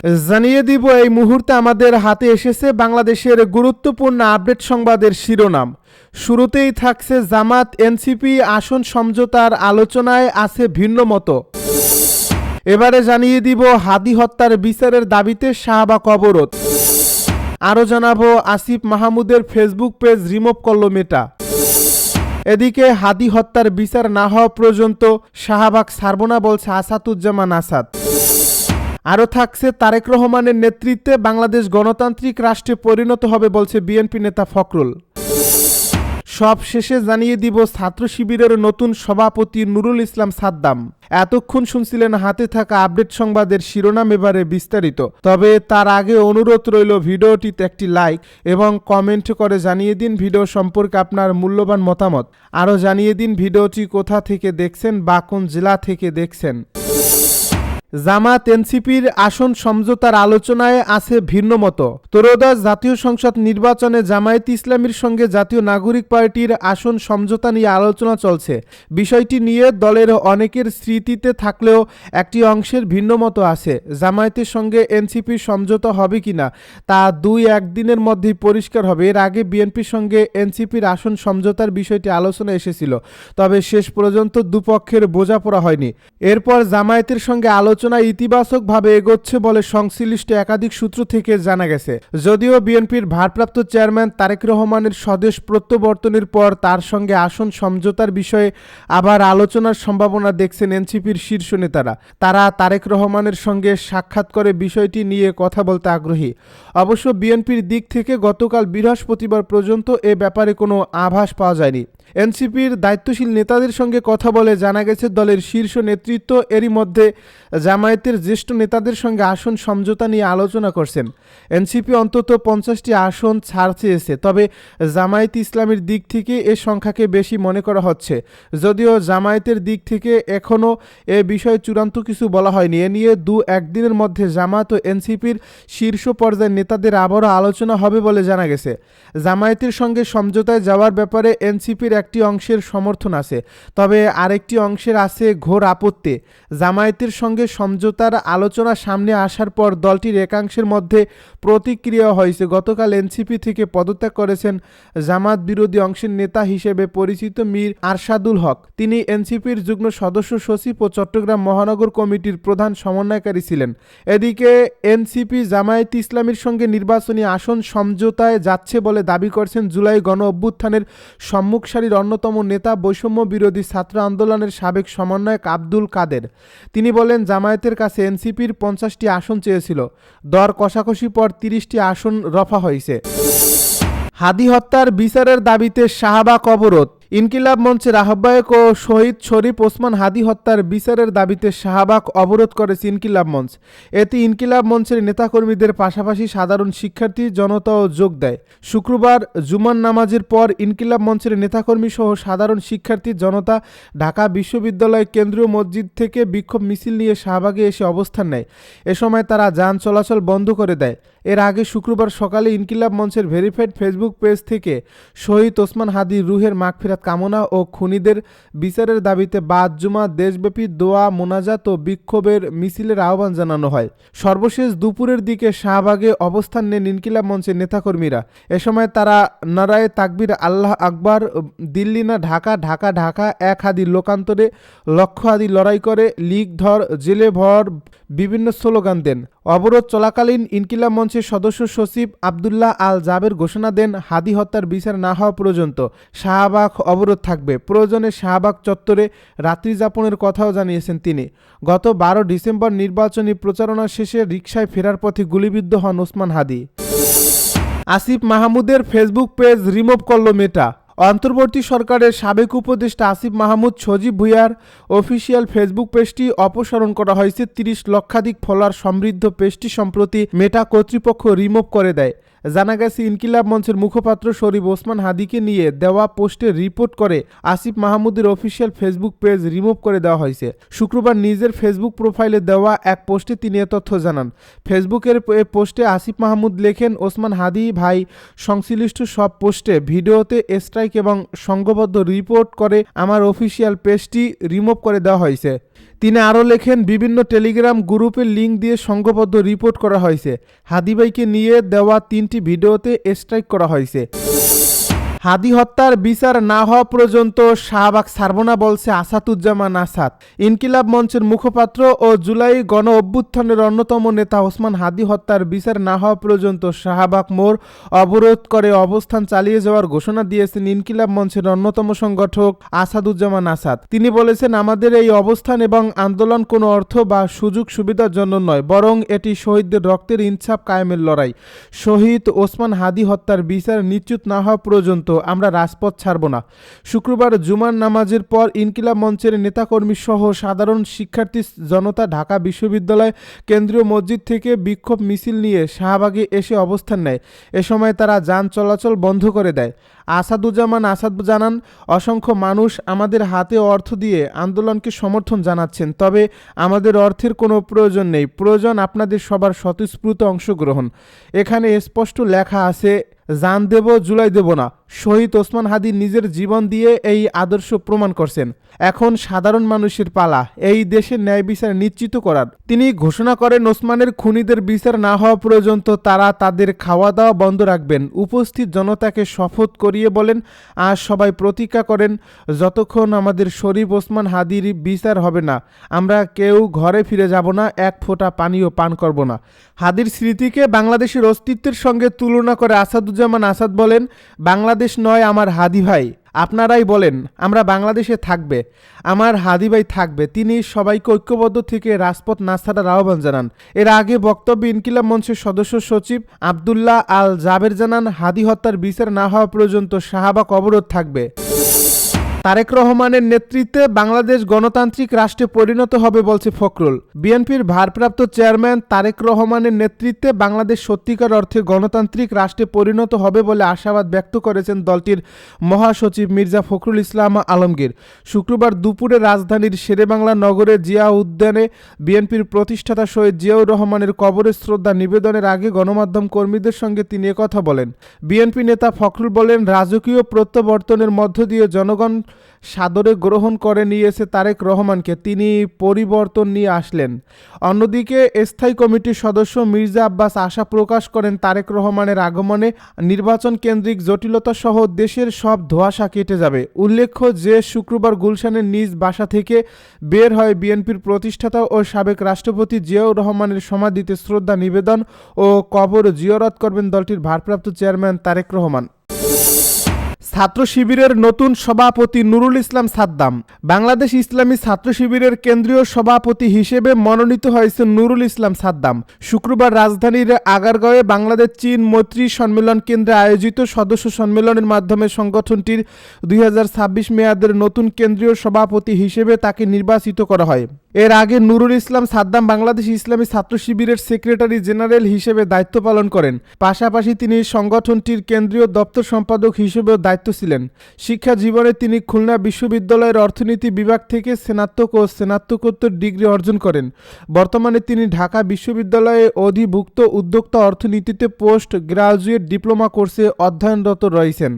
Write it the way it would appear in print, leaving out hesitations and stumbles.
জানিয়ে দিব এই মুহূর্তে আমাদের হাতে এসেছে বাংলাদেশের গুরুত্বপূর্ণ আপডেট সংবাদের শিরোনাম। শুরুতেই থাকছে জামাত এনসিপি আসন সমঝোতার আলোচনায় আছে ভিন্ন মত। এবারে জানিয়ে দিব হাদি হত্যার বিচারের দাবিতে শাহবাগ অবরোধ। আরও জানাবো আসিফ মাহমুদের ফেসবুক পেজ রিমুভ করল মেটা। এদিকে হাদি হত্যার বিচার না হওয়া পর্যন্ত শাহবাগ ছাড়ব না বলছে আসাদুজ্জামান আসাদ। আরও থাকছে তারেক রহমানের নেতৃত্বে বাংলাদেশ গণতান্ত্রিক রাষ্ট্রে পরিণত হবে বলছে বিএনপি নেতা ফখরুল। সব শেষে জানিয়ে দিব ছাত্র শিবিরের নতুন সভাপতি নুরুল ইসলাম সাদ্দাম। এতক্ষণ শুনছিলেন হাতে থাকা আপডেট সংবাদের শিরোনাম, এবারে বিস্তারিত। তবে তার আগে অনুরোধ রইল ভিডিওটিতে একটি লাইক এবং কমেন্ট করে জানিয়ে দিন ভিডিও সম্পর্কে আপনার মূল্যবান মতামত। আরও জানিয়ে দিন ভিডিওটি কোথা থেকে দেখছেন বা কোন জেলা থেকে দেখছেন। জামাত এনসিপির আসন সমঝোতার আলোচনায় আছে ভিন্ন মত। ত্রয়োদশ জাতীয় সংসদ নির্বাচনে জামায়াতে ইসলামীর সঙ্গে জাতীয় নাগরিক পার্টির আসন সমঝোতা নিয়ে আলোচনা চলছে। বিষয়টি নিয়ে দলের অনেকের স্মৃতিতে থাকলেও একটি অংশের ভিন্ন মত আছে। জামায়াতের সঙ্গে এনসিপির সমঝোতা হবে কিনা তা 2-1 দিনের মধ্যেই পরিষ্কার হবে। এর আগে বিএনপির সঙ্গে এনসিপির আসন সমঝোতার বিষয়টি আলোচনা এসেছিল, তবে শেষ পর্যন্ত দুপক্ষের বোঝাপড়া হয়নি। এরপর জামায়াতের সঙ্গে আলোচনা ইতিবাচকভাবে এগোচ্ছে বলে সংশ্লিষ্ট একাধিক সূত্র থেকে জানা গেছে। যদিও বিএনপির ভারপ্রাপ্ত চেয়ারম্যান তারেক রহমানের স্বদেশ প্রত্যাবর্তনের পর তার সঙ্গে আসন সমঝোতার বিষয়ে আবার আলোচনার সম্ভাবনা দেখছেন এনসিপির শীর্ষ নেতারা। তারা তারেক রহমানের সঙ্গে সাক্ষাৎ করে বিষয়টি নিয়ে কথা বলতে আগ্রহী। অবশ্য বিএনপির দিক থেকে গতকাল বৃহস্পতিবার পর্যন্ত এ ব্যাপারে কোনো আভাস পাওয়া যায়নি। এনসিপির দায়িত্বশীল নেতাদের সঙ্গে কথা বলে জানা গেছে দলের শীর্ষ নেতৃত্ব এরই মধ্যে জামায়াতের জ্যেষ্ঠ নেতাদের সঙ্গে আসন সমঝোতা নিয়ে আলোচনা করছেন। এনসিপি অন্তত 50টি আসন ছাড় চেয়েছে, তবে জামায়াত ইসলামীর দিক থেকে এ সংখ্যাকে বেশি মনে করা হচ্ছে। যদিও জামায়াতের দিক থেকে এখনও এ বিষয়ে চূড়ান্ত কিছু বলা হয়নি। এ নিয়ে 2-1 দিনের মধ্যে জামায়াত ও এনসিপির শীর্ষ পর্যায়ের নেতাদের আবারও আলোচনা হবে বলে জানা গেছে। জামায়াতের সঙ্গে সমঝোতায় যাওয়ার ব্যাপারে এনসিপির একটি অংশের সমর্থন আছে, তবে আরেকটি অংশের আছে ঘোর আপত্তি। জামায়াতের সঙ্গে সমঝোতার আলোচনা সামনে আসার পর দলটির একাংশের মধ্যে প্রতিক্রিয়া হয়েছে। গতকাল এনসিপি থেকে পদত্যাগ করেছেন জামাত বিরোধী অংশের নেতা হিসেবে পরিচিত মীর আরশাদুল হক। তিনি এনসিপির যুগ্ম সদস্য সচিব ও চট্টগ্রাম মহানগর কমিটির প্রধান সমন্বয়কারী ছিলেন। এদিকে এনসিপি জামায়াতে ইসলামীর সঙ্গে নির্বাচনী আসন সমঝোতায় যাচ্ছে বলে দাবি করছেন জুলাই গণ অভ্যুত্থানের সম্মুখ সারির অন্যতম নেতা বৈষম্য বিরোধী ছাত্র আন্দোলনের সাবেক সমন্বয়ক আব্দুল কাদের। তিনি বলেন, জামায়াতের কাছে এনসিপির 50টি আসন চেয়েছিল, দর কষাকষি পর 30টি আসন রফা হয়েছে। হাদি হত্যার বিচারের দাবিতে শাহবাগ অবরোধ। ইনকিলাব মঞ্চের আহ্বায়ক ও শহীদ শরীফ ওসমান হাদি হত্যার বিচারের দাবিতে শাহবাগ অবরোধ করেছে ইনকিলাব মঞ্চ। এতে ইনকিলাব মঞ্চের নেতাকর্মীদের পাশাপাশি সাধারণ শিক্ষার্থী জনতাও যোগ দেয়। শুক্রবার জুমার নামাজের পর ইনকিলাব মঞ্চের নেতাকর্মী সহ সাধারণ শিক্ষার্থী জনতা ঢাকা বিশ্ববিদ্যালয় কেন্দ্রীয় মসজিদ থেকে বিক্ষোভ মিছিল নিয়ে শাহবাগে এসে অবস্থান নেয়। এ সময় তারা যান চলাচল বন্ধ করে দেয়। এর আগে শুক্রবার সকালে ইনকিলাব মঞ্চের ভেরিফাইড ফেসবুক পেজ থেকে শহীদ ওসমান হাদির রুহের মাগফিরাত কামনা ও খুনিদের বিচারের দাবিতে বাদ জুমা দেশব্যাপী দোয়া মোনাজাত ও বিক্ষোভের মিছিলের আহ্বান জানানো হয়। সর্বশেষ দুপুরের দিকে শাহবাগে অবস্থান নেন ইনকিলাব মঞ্চের নেতাকর্মীরা। এ সময় তারা নারায়ে তাকবীর, আল্লাহ আকবার, দিল্লি না ঢাকা, ঢাকা ঢাকা, এক হাদি লোকান্তরে, লক্ষ হাদি লড়াই করে, লীগ ধর, জেলে ভর বিভিন্ন স্লোগান দেন। অবরোধ চলাকালীন ইনকিলাব মঞ্চের সদস্য সচিব আবদুল্লাহ আল জাবের ঘোষণা দেন, হাদি হত্যার বিচার না হওয়া পর্যন্ত শাহবাগ অবরোধ থাকবে। প্রয়োজনে শাহবাগ চত্বরে রাত্রি যাপনের কথাও জানিয়েছেন তিনি। গত 12 ডিসেম্বর নির্বাচনী প্রচারণা শেষে রিকশায় ফেরার পথে গুলিবিদ্ধ হন ওসমান হাদি। আসিফ মাহমুদের ফেসবুক পেজ রিমুভ করল মেটা। অন্তর্বর্তী সরকারের সাবেক উপদেষ্টা আসিফ মাহমুদ সজীব ভুঁইয়ার অফিসিয়াল ফেসবুক পেজটি অপসারণ করা হয়েছে। 30 লক্ষাধিক ফলোয়ার সমৃদ্ধ পেজটি সম্প্রতি মেটা কর্তৃপক্ষ রিমুভ করে দেয়। জানা গেছে, ইনকিলাব মঞ্চের মুখপাত্র শরীফ ওসমান হাদিকে নিয়ে দেওয়া পোস্টে রিপোর্ট করে আসিফ মাহমুদের অফিসিয়াল ফেসবুক পেজ রিমুভ করে দেওয়া হয়েছে। শুক্রবার নিজের ফেসবুক প্রোফাইলে দেওয়া এক পোস্টে তিনি এ তথ্য জানান। ফেসবুকের পোস্টে আসিফ মাহমুদ লেখেন, ওসমান হাদি ভাই সংশ্লিষ্ট সব পোস্টে ভিডিওতে স্ট্রাইক স্ট্রাইক এবং সংঘবদ্ধ রিপোর্ট করে আমার অফিসিয়াল পেজটি রিমুভ করে দেওয়া হয়েছে। তিনি আরও লেখেন, বিভিন্ন টেলিগ্রাম গ্রুপের লিঙ্ক দিয়ে সংঘবদ্ধ রিপোর্ট করা হয়েছে। হাদি ভাইকে নিয়ে দেওয়া 3টি ভিডিওতে স্ট্রাইক করা হয়েছে। হাদি হত্যার বিচার না হওয়া পর্যন্ত শাহবাগ ছাড়ব না বলছে আসাদুজ্জামান আসাদ। ইনকিলাব মঞ্চের মুখপাত্র ও জুলাই গণ অভ্যুত্থানের অন্যতম নেতা ওসমান হাদি হত্যার বিচার না হওয়া পর্যন্ত শাহবাগ মোড় অবরোধ করে অবস্থান চালিয়ে যাওয়ার ঘোষণা দিয়েছেন ইনকিলাব মঞ্চের অন্যতম সংগঠক আসাদুজ্জামান আসাদ। তিনি বলেছেন, আমাদের এই অবস্থান এবং আন্দোলন কোনো অর্থ বা সুযোগ সুবিধার জন্য নয়, বরং এটি শহীদদের রক্তের ইনসাফ কায়েমের লড়াই। শহীদ ওসমান হাদি হত্যার বিচার নিশ্চিত না হওয়া পর্যন্ত আমরা রাজপথ ছাড়ব না। শুক্রবার জুমার নামাজের পর ইনকিলাব মঞ্চের নেতাকর্মী সহ সাধারণ শিক্ষার্থী জনতা ঢাকা বিশ্ববিদ্যালয় কেন্দ্রীয় মসজিদ থেকে বিক্ষোভ মিছিল নিয়ে শাহবাগে এসে অবস্থান নেয়। এ সময় তারা যান চলাচল বন্ধ করে দেয়। আসাদুজ্জামান আসাদ জানান, অসংখ্য মানুষ আমাদের হাতে অর্থ দিয়ে আন্দোলনকে সমর্থন জানাচ্ছেন, তবে আমাদের অর্থের কোনো প্রয়োজন নেই, প্রয়োজন আপনাদের সবার স্বতঃস্ফূর্ত অংশগ্রহণ। এখানে স্পষ্ট লেখা আছে, জান দেব জুলাই দেব না। শহীদ ওসমান হাদি নিজের জীবন দিয়ে এই আদর্শ প্রমাণ করছেন। এখন সাধারণ মানুষের পালা এই দেশের ন্যায় বিচার নিশ্চিত করার। তিনি ঘোষণা করেন, ওসমানের খুনিদের বিচার না হওয়া পর্যন্ত তারা তাদের খাওয়া দাওয়া বন্ধ রাখবেন। উপস্থিত জনতাকে শপথ করিয়ে বলেন, আজ সবাই প্রতিজ্ঞা করেন, যতক্ষণ আমাদের শরীফ ওসমান হাদির বিচার হবে না, আমরা কেউ ঘরে ফিরে যাব না, এক ফোঁটা পানিও পান করব না। হাদির স্মৃতিকে বাংলাদেশের অস্তিত্বের সঙ্গে তুলনা করে আসাদুজ্জামান আসাদ বলেন, বাংলাদেশ নয় আমার হাদি ভাই, আপনারাই বলেন আমরা বাংলাদেশে থাকবে, আমার হাদি ভাই থাকবে। তিনি সবাইকে ঐক্যবদ্ধ থেকে রাজপথ না ছাড়ার আহ্বান জানান। এর আগে বক্তব্যে ইনকিলাব মঞ্চের সদস্য সচিব আবদুল্লাহ আল জাবের জানান, হাদি হত্যার বিচার না হওয়া পর্যন্ত শাহবাগ অবরোধ থাকবে। তারেক রহমানের নেতৃত্বে বাংলাদেশ গণতান্ত্রিক রাষ্ট্রে পরিণত হবে বলছে ফখরুল। বিএনপির ভারপ্রাপ্ত চেয়ারম্যান তারেক রহমানের নেতৃত্বে বাংলাদেশ সত্যিকার অর্থে গণতান্ত্রিক রাষ্ট্রে পরিণত হবে বলে আশাবাদ ব্যক্ত করেছেন দলটির মহাসচিব মির্জা ফখরুল ইসলাম আলমগীর। শুক্রবার দুপুরে রাজধানীর শেরেবাংলা নগরের জিয়া উদ্যানে বিএনপির প্রতিষ্ঠাতা শহীদ জিয়াউর রহমানের কবরে শ্রদ্ধা নিবেদনের আগে গণমাধ্যম কর্মীদের সঙ্গে তিনি একথা বলেন। বিএনপি নেতা ফখরুল বলেন, রাজকীয় প্রত্যাবর্তনের মধ্য দিয়ে জনগণ সাদরে গ্রহণ করে নিয়েছে তারেক রহমানকে, তিনি পরিবর্তন নিয়ে আসলেন। অন্যদিকে স্থায়ী কমিটির সদস্য মির্জা আব্বাস আশা প্রকাশ করেন, তারেক রহমানের আগমনে নির্বাচন কেন্দ্রিক জটিলতা সহ দেশের সব ধোঁয়াশা কেটে যাবে। উল্লেখ্য যে শুক্রবার গুলশানের নিজ বাসা থেকে বের হয় বিএনপির প্রতিষ্ঠাতা ও সাবেক রাষ্ট্রপতি জিয়াউর রহমানের সমাধিতে শ্রদ্ধা নিবেদন ও কবর জিয়ারত করবেন দলটির ভারপ্রাপ্ত চেয়ারম্যান তারেক রহমান। ছাত্র শিবিরের নতুন সভাপতি নুরুল ইসলাম সাদ্দাম। বাংলাদেশ ইসলামী ছাত্র শিবিরের কেন্দ্রীয় সভাপতি হিসেবে মনোনীত হয়েছে নুরুল ইসলাম সাদ্দাম। শুক্রবার রাজধানীর আগারগাঁওয়ে বাংলাদেশ চীন মৈত্রী সম্মেলন কেন্দ্রে আয়োজিত সদস্য সম্মেলনের মাধ্যমে সংগঠনটির 2026 মেয়াদের নতুন কেন্দ্রীয় সভাপতি হিসেবে তাকে নির্বাচিত করা হয়। এর আগে নুরুল ইসলাম সাদ্দাম বাংলাদেশ ইসলামী ছাত্র শিবিরের সেক্রেটারি জেনারেল হিসেবে দায়িত্ব পালন করেন। পাশাপাশি তিনি সংগঠনটির কেন্দ্রীয় দপ্তর সম্পাদক হিসেবেও দায়িত্ব ছিলেন। শিক্ষা জীবনে তিনি খুলনা বিশ্ববিদ্যালয়ের অর্থনীতি বিভাগ থেকে স্নাতক ও স্নাতকোত্তর ডিগ্রি অর্জন করেন। বর্তমানে তিনি ঢাকা বিশ্ববিদ্যালয়ে অধিভুক্ত উদ্যোক্তা অর্থনীতিতে পোস্ট গ্রাজুয়েট ডিপ্লোমা কোর্সে অধ্যয়নরত রয়েছেন।